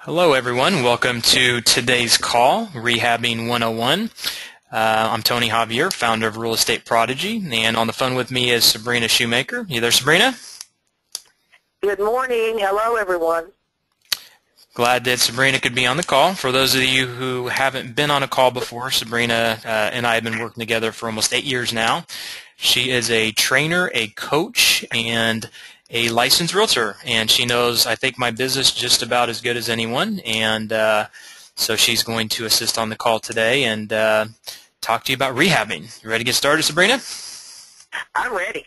Hello everyone, welcome to today's call, Rehabbing 101. I'm Tony Javier, founder of Estate Prodigy, and on the phone with me is Sabrina Shoemaker. You there, Sabrina? Good morning. Hello, everyone. Glad that Sabrina could be on the call. For those of you who haven't been on a call before, Sabrina and I have been working together for almost 8 years now. She is a trainer, a coach, and a licensed realtor, and she knows, I think, my business just about as good as anyone, and so she's going to assist on the call today and talk to you about rehabbing. You ready to get started, Sabrina? I'm ready.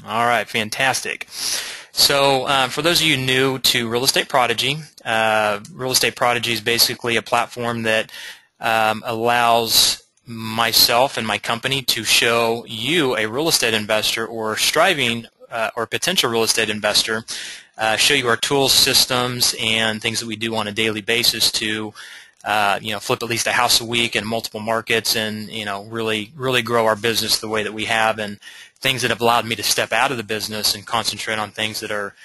All right, fantastic. So for those of you new to Real Estate Prodigy, Real Estate Prodigy is basically a platform that allows myself and my company to show you, a real estate investor or striving or potential real estate investor, show you our tools, systems, and things that we do on a daily basis to flip at least a house a week in multiple markets, and really grow our business the way that we have, and things that have allowed me to step out of the business and concentrate on things that are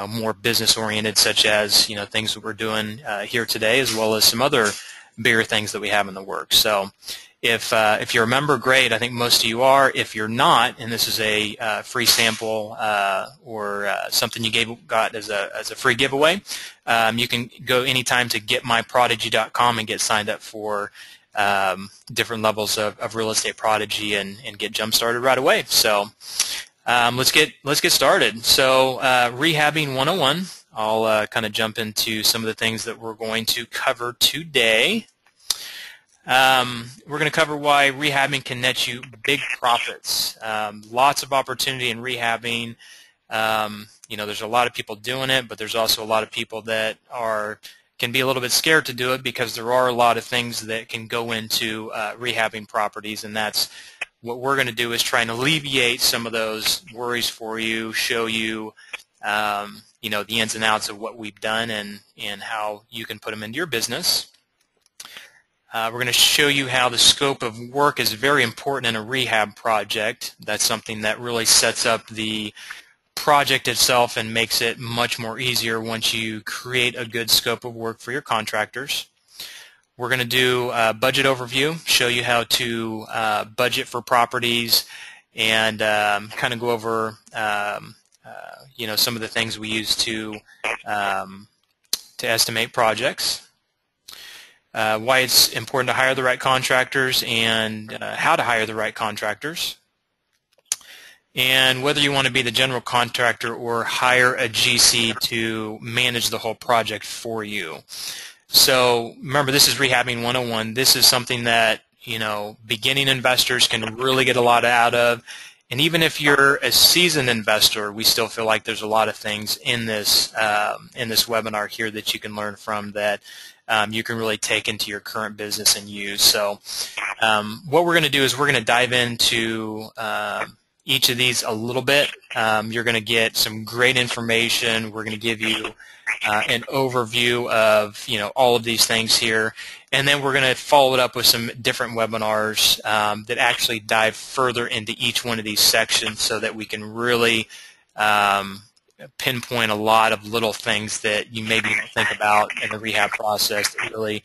more business oriented, such as things that we're doing here today, as well as some other bigger things that we have in the works. So if you're a member, great. I think most of you are. If you're not, and this is a free sample or something you got as a free giveaway, you can go anytime to getmyprodigy.com and get signed up for different levels of Real Estate Prodigy and get jump started right away. So let's get started. So Rehabbing 101. I'll kind of jump into some of the things that we're going to cover today. We're going to cover why rehabbing can net you big profits. Lots of opportunity in rehabbing. There's a lot of people doing it, but there's also a lot of people that can be a little bit scared to do it because there are a lot of things that can go into rehabbing properties, and that's what we're going to do, is try and alleviate some of those worries for you, show you the ins and outs of what we've done and how you can put them into your business. We're going to show you how the scope of work is very important in a rehab project. That's something that really sets up the project itself and makes it much more easier once you create a good scope of work for your contractors. We're going to do a budget overview, show you how to budget for properties, and kind of go over some of the things we use to estimate projects. Why it's important to hire the right contractors, and how to hire the right contractors, and whether you want to be the general contractor or hire a GC to manage the whole project for you. So remember, this is Rehabbing 101. This is something that beginning investors can really get a lot out of, and even if you're a seasoned investor, we still feel like there's a lot of things in this webinar here that you can learn from that you can really take into your current business and use. So what we're going to do is we're going to dive into each of these a little bit. You're going to get some great information. We're going to give you an overview of all of these things here, and then we're going to follow it up with some different webinars that actually dive further into each one of these sections, so that we can really pinpoint a lot of little things that you maybe don't think about in the rehab process that really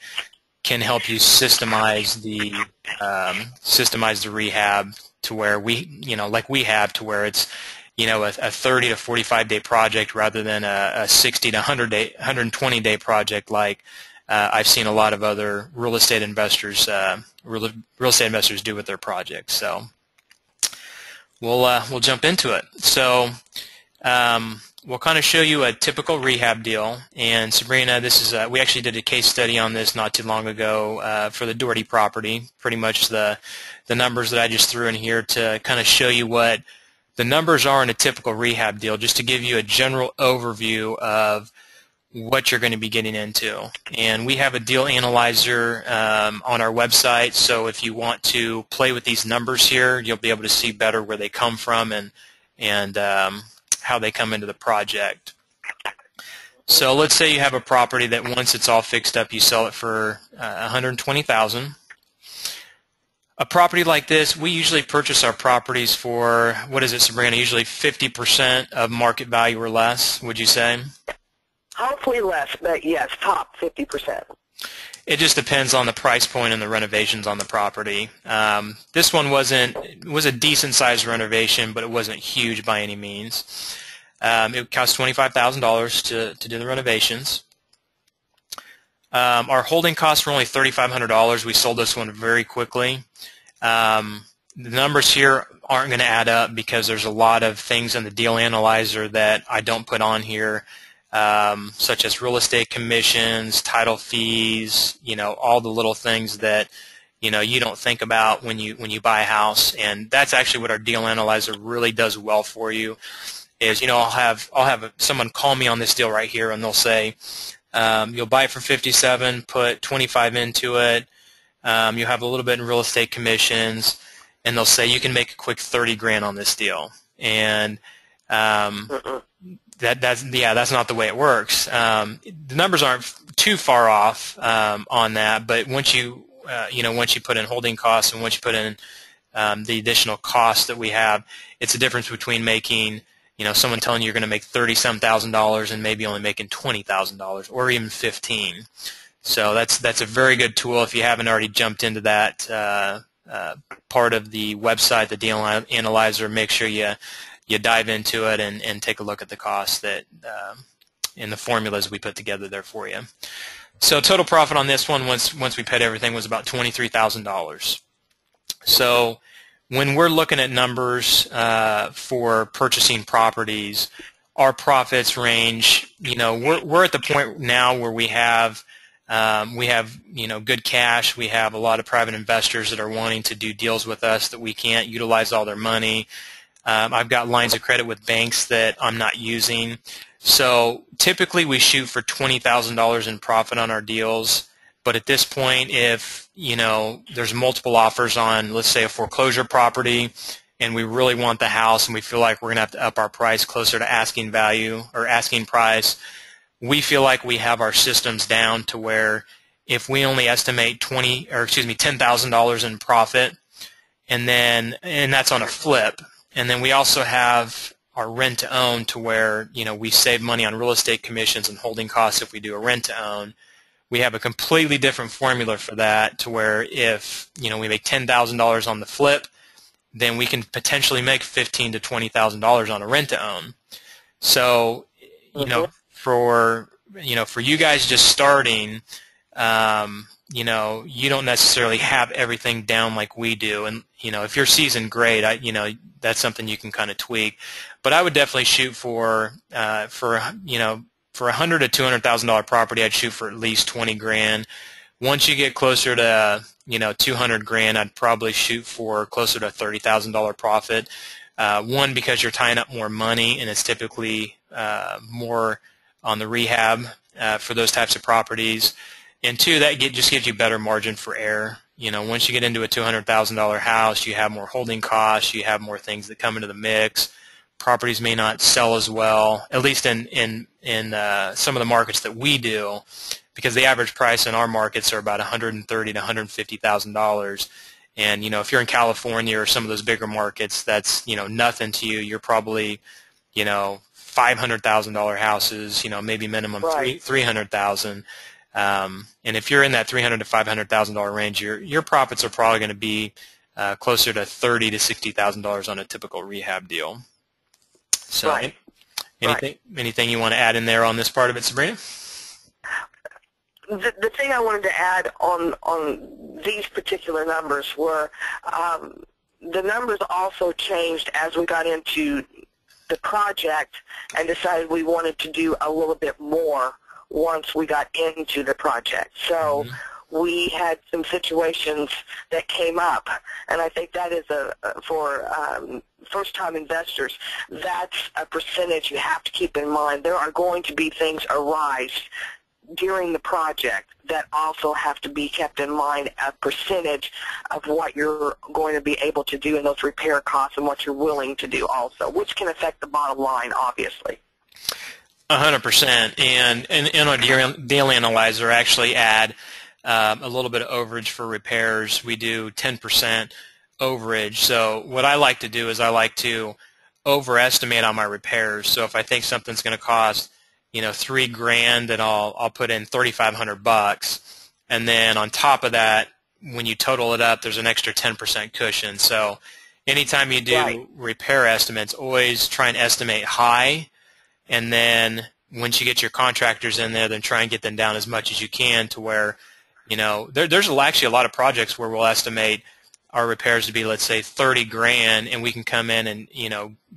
can help you systemize the rehab to where like we have, to where it's a 30 to 45 day project rather than a 60 to 120 day project like I've seen a lot of other real estate investors do with their projects. So we'll jump into it. So we'll kind of show you a typical rehab deal. And Sabrina, this is we actually did a case study on this not too long ago for the Doherty property. Pretty much the numbers that I just threw in here to kind of show you what the numbers are in a typical rehab deal, just to give you a general overview of what you're going to be getting into. And we have a deal analyzer on our website, so if you want to play with these numbers here, you'll be able to see better where they come from and how they come into the project. So let's say you have a property that once it's all fixed up, you sell it for $120,000. A property like this, we usually purchase our properties for, what is it, Sabrina, usually 50% of market value or less, would you say? Hopefully less, but yes, top 50%. It just depends on the price point and the renovations on the property. This one it was a decent sized renovation, but it wasn't huge by any means. It cost $25,000 to do the renovations. Our holding costs were only $3,500. We sold this one very quickly. The numbers here aren't going to add up because there's a lot of things in the deal analyzer that I don't put on here, such as real estate commissions, title fees, all the little things that you don't think about when you buy a house. And that's actually what our deal analyzer really does well for you. Is I'll have someone call me on this deal right here, and they'll say, you'll buy it for 57, put 25 into it. You'll have a little bit in real estate commissions, and they'll say you can make a quick 30 grand on this deal. And that's not the way it works. The numbers aren't too far off on that, but once you put in holding costs and once you put in the additional costs that we have, it's a difference between making someone telling you you're going to make $30-some thousand and maybe only making $20,000 or even 15. So that's a very good tool. If you haven't already jumped into that part of the website, the deal analyzer, make sure you dive into it and take a look at the costs that in the formulas we put together there for you. So total profit on this one, once we paid everything, was about $23,000. So when we're looking at numbers for purchasing properties, our profits range. We're at the point now where we have good cash. We have a lot of private investors that are wanting to do deals with us that we can't utilize all their money. I've got lines of credit with banks that I'm not using. So typically we shoot for $20,000 in profit on our deals. But at this point, if there's multiple offers on, let's say, a foreclosure property, and we really want the house and we feel like we're going to have to up our price closer to asking value or asking price, we feel like we have our systems down to where if we only estimate $10,000 in profit, and that's on a flip, and then we also have our rent to own to where we save money on real estate commissions and holding costs if we do a rent to own. We have a completely different formula for that to where if we make $10,000 on the flip, then we can potentially make $15,000 to $20,000 on a rent to own. So for you guys just starting, you don't necessarily have everything down like we do. And if you're seasoned, great. That's something you can kind of tweak. But I would definitely shoot for $100,000 to $200,000 property, I'd shoot for at least 20 grand. Once you get closer to 200 grand, I'd probably shoot for closer to $30,000 profit. One, because you're tying up more money, and it's typically more on the rehab for those types of properties. And two, that just gives you better margin for error. Once you get into a $200,000 house, you have more holding costs, you have more things that come into the mix. Properties may not sell as well, at least in some of the markets that we do, because the average price in our markets are about $130,000 to $150,000. And if you're in California or some of those bigger markets, that's nothing to you. You're probably $500,000 houses, maybe minimum $300,000. And if you're in that $300,000 to $500,000 range, your profits are probably going to be closer to $30,000 to $60,000 on a typical rehab deal. So, anything you want to add in there on this part of it, Sabrina? The thing I wanted to add on these particular numbers were the numbers also changed as we got into the project and decided we wanted to do a little bit more once we got into the project. So we had some situations that came up, and I think that is for first-time investors, that's a percentage you have to keep in mind. There are going to be things arise during the project that also have to be kept in mind, a percentage of what you're going to be able to do in those repair costs and what you're willing to do also, which can affect the bottom line, obviously. 100%. And in our deal analyzer, actually add a little bit of overage for repairs. We do 10% overage. So what I like to do is I like to overestimate on my repairs. So if I think something's going to cost $3,000, then I'll put in $3,500, and then on top of that, when you total it up, there's an extra 10% cushion. So anytime you do repair estimates, always try and estimate high, and then once you get your contractors in there, then try and get them down as much as you can to where, there's actually a lot of projects where we'll estimate our repairs to be, let's say, $30,000, and we can come in and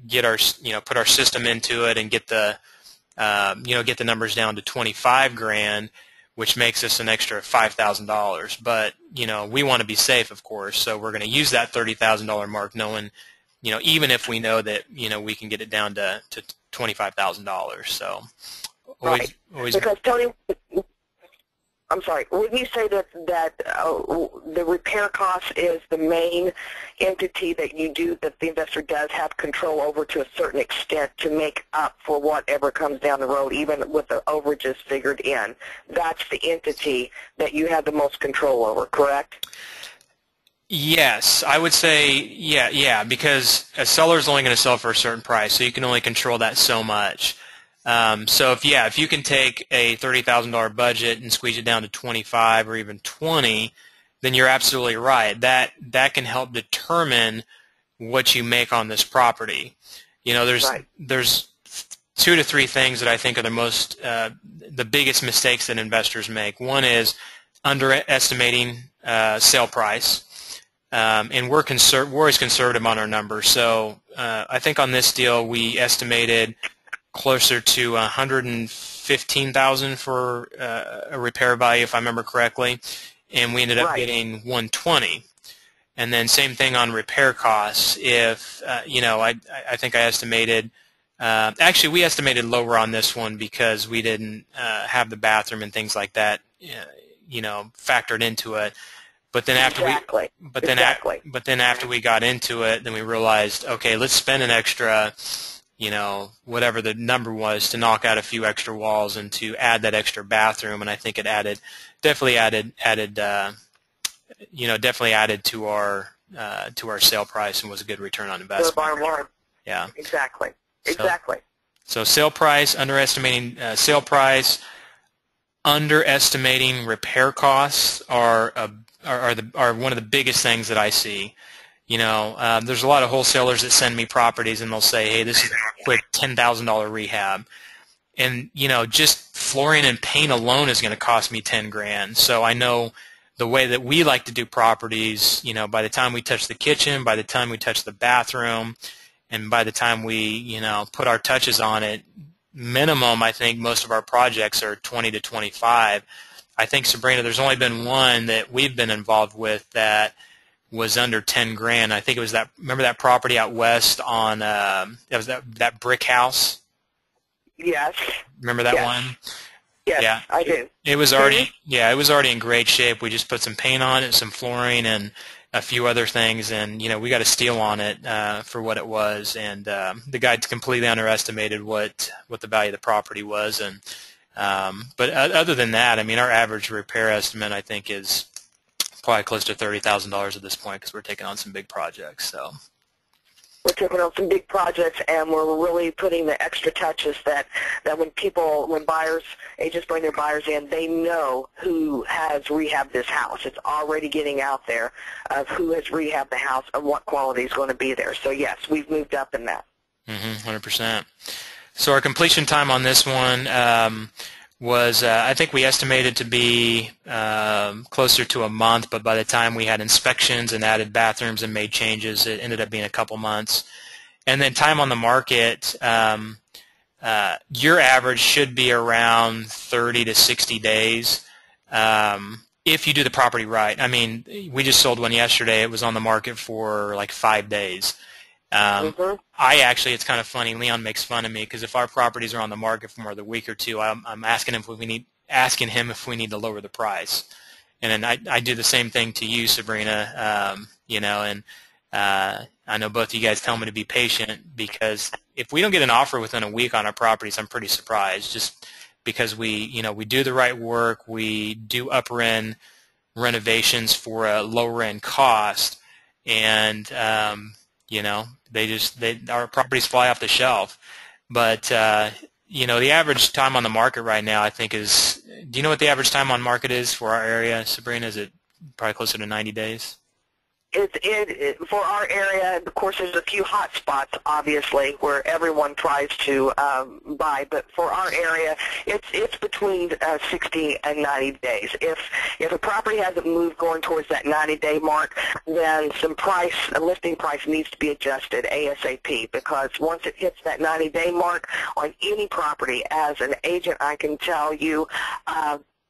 get our put our system into it and get the get the numbers down to $25,000, which makes us an extra $5,000. But we want to be safe, of course, so we're going to use that $30,000 mark, knowing even if we know that we can get it down to $25,000. So always because Tony, I'm sorry, would you say that the repair cost is the main entity that the investor does have control over to a certain extent to make up for whatever comes down the road, even with the overages figured in? That's the entity that you have the most control over, correct? Yes, I would say yeah, because a seller is only going to sell for a certain price, so you can only control that so much. So if you can take a $30,000 budget and squeeze it down to 25 or even 20, then you're absolutely right. That can help determine what you make on this property. There's 2 to 3 things that I think are the biggest mistakes that investors make. One is underestimating sale price. And we're always conservative on our numbers. So I think on this deal we estimated closer to $115,000 for a repair value, if I remember correctly, and we ended up getting $120,000. And then same thing on repair costs. If I think I estimated. Actually, we estimated lower on this one because we didn't have the bathroom and things like that, factored into it. But then after after we got into it, then we realized, okay, let's spend an extra, whatever the number was, to knock out a few extra walls and to add that extra bathroom. And I think it definitely added to our sale price and was a good return on investment. Yeah. Exactly. So sale price, underestimating sale price, underestimating repair costs are one of the biggest things that I see. There's a lot of wholesalers that send me properties and they'll say, hey, this is a quick $10,000 rehab. And, just flooring and paint alone is going to cost me $10,000. So I know the way that we like to do properties, by the time we touch the kitchen, by the time we touch the bathroom, and by the time we, put our touches on it, minimum, I think most of our projects are 20 to 25. I think, Sabrina, there's only been one that we've been involved with that was under $10,000. I think it was remember that property out west on, it was that brick house? Yes. Remember that one? Yes, yeah. I do. It was already in great shape. We just put some paint on it, some flooring, and a few other things, and we got a steal on it for what it was, and the guy completely underestimated what the value of the property was, and but other than that, I mean, our average repair estimate, I think, is probably close to $30,000 at this point because we're taking on some big projects. So we're taking on some big projects, and we're really putting the extra touches that when agents bring their buyers in, they know who has rehabbed this house. It's already getting out there of who has rehabbed the house and what quality is going to be there. So yes, we've moved up in that. 100%. So our completion time on this one was, I think we estimated to be closer to a month, but by the time we had inspections and added bathrooms and made changes, it ended up being a couple months. And then time on the market, your average should be around 30 to 60 days if you do the property right. I mean, we just sold one yesterday. It was on the market for like 5 days. It's kind of funny. Leon makes fun of me because if our properties are on the market for more than a week or two, I'm asking him if we need to lower the price. And then I do the same thing to you, Sabrina. And I know both of you guys tell me to be patient because if we don't get an offer within a week on our properties, I'm pretty surprised. Just because we do the right work, we do upper end renovations for a lower end cost, and our properties fly off the shelf. But the average time on the market right now, I think is, do you know what the average time on market is for our area, Sabrina? Is it probably closer to 90 days? For our area, of course, there's a few hot spots, obviously, where everyone tries to buy. But for our area, it's between 60 and 90 days. If a property hasn't moved going towards that 90-day mark, then a listing price needs to be adjusted ASAP, because once it hits that 90-day mark on any property, as an agent, I can tell you,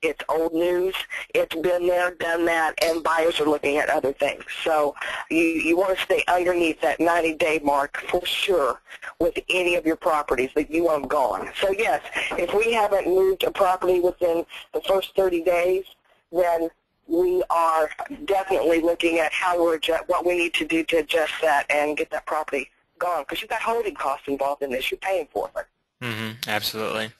it's old news. It's been there, done that, and buyers are looking at other things. So you want to stay underneath that 90-day mark for sure with any of your properties that you want gone. So yes, if we haven't moved a property within the first 30 days, then we are definitely looking at what we need to do to adjust that and get that property gone, because you've got holding costs involved in this. You're paying for it. Absolutely.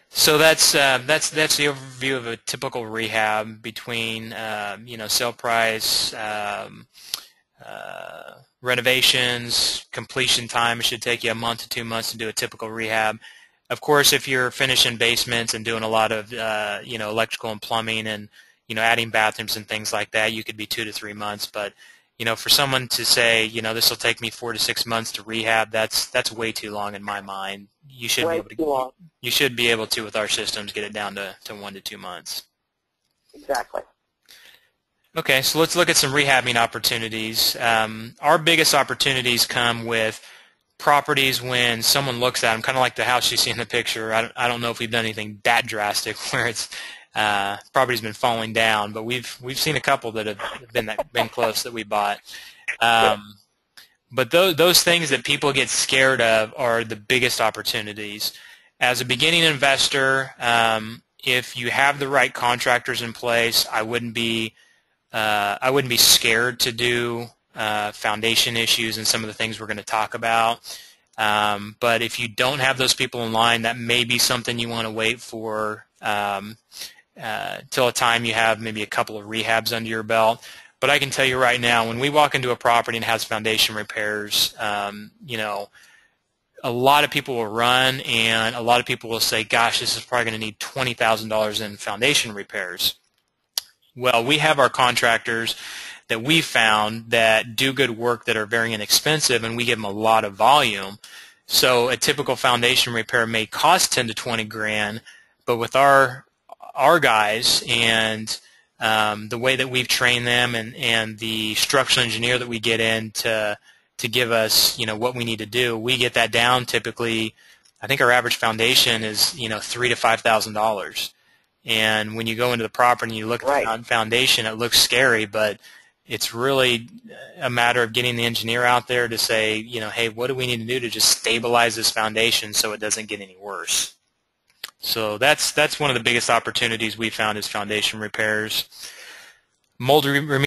So that's the overview of a typical rehab between sale price, renovations, completion time. It should take you a month to 2 months to do a typical rehab. Of course, if you're finishing basements and doing a lot of electrical and plumbing and adding bathrooms and things like that, you could be 2 to 3 months. But for someone to say this will take me 4 to 6 months to rehab, that's way too long in my mind. You should be able to, with our systems, get it down to 1 to 2 months. Exactly. Okay, so let's look at some rehabbing opportunities. Our biggest opportunities come with properties when someone looks at them, kind of like the house you see in the picture. I don't know if we've done anything that drastic where it's property's been falling down, but we've seen a couple that have been close that we bought. But those things that people get scared of are the biggest opportunities. As a beginning investor, if you have the right contractors in place, I wouldn't be scared to do foundation issues and some of the things we're going to talk about. But if you don't have those people in line, that may be something you want to wait for till a time you have maybe a couple of rehabs under your belt. But I can tell you right now, when we walk into a property and has foundation repairs, a lot of people will run, and a lot of people will say, gosh, this is probably going to need $20,000 in foundation repairs. Well, we have our contractors that we found that do good work that are very inexpensive, and we give them a lot of volume. So a typical foundation repair may cost 10 to 20 grand, but with our guys and the way that we've trained them and the structural engineer that we get in to give us what we need to do, we get that down typically. I think our average foundation is $3,000 to $5,000. And when you go into the property and you look at the foundation, it looks scary, but it's really a matter of getting the engineer out there to say, hey, what do we need to do to just stabilize this foundation so it doesn't get any worse? So that's one of the biggest opportunities we found is foundation repairs. Mold remediation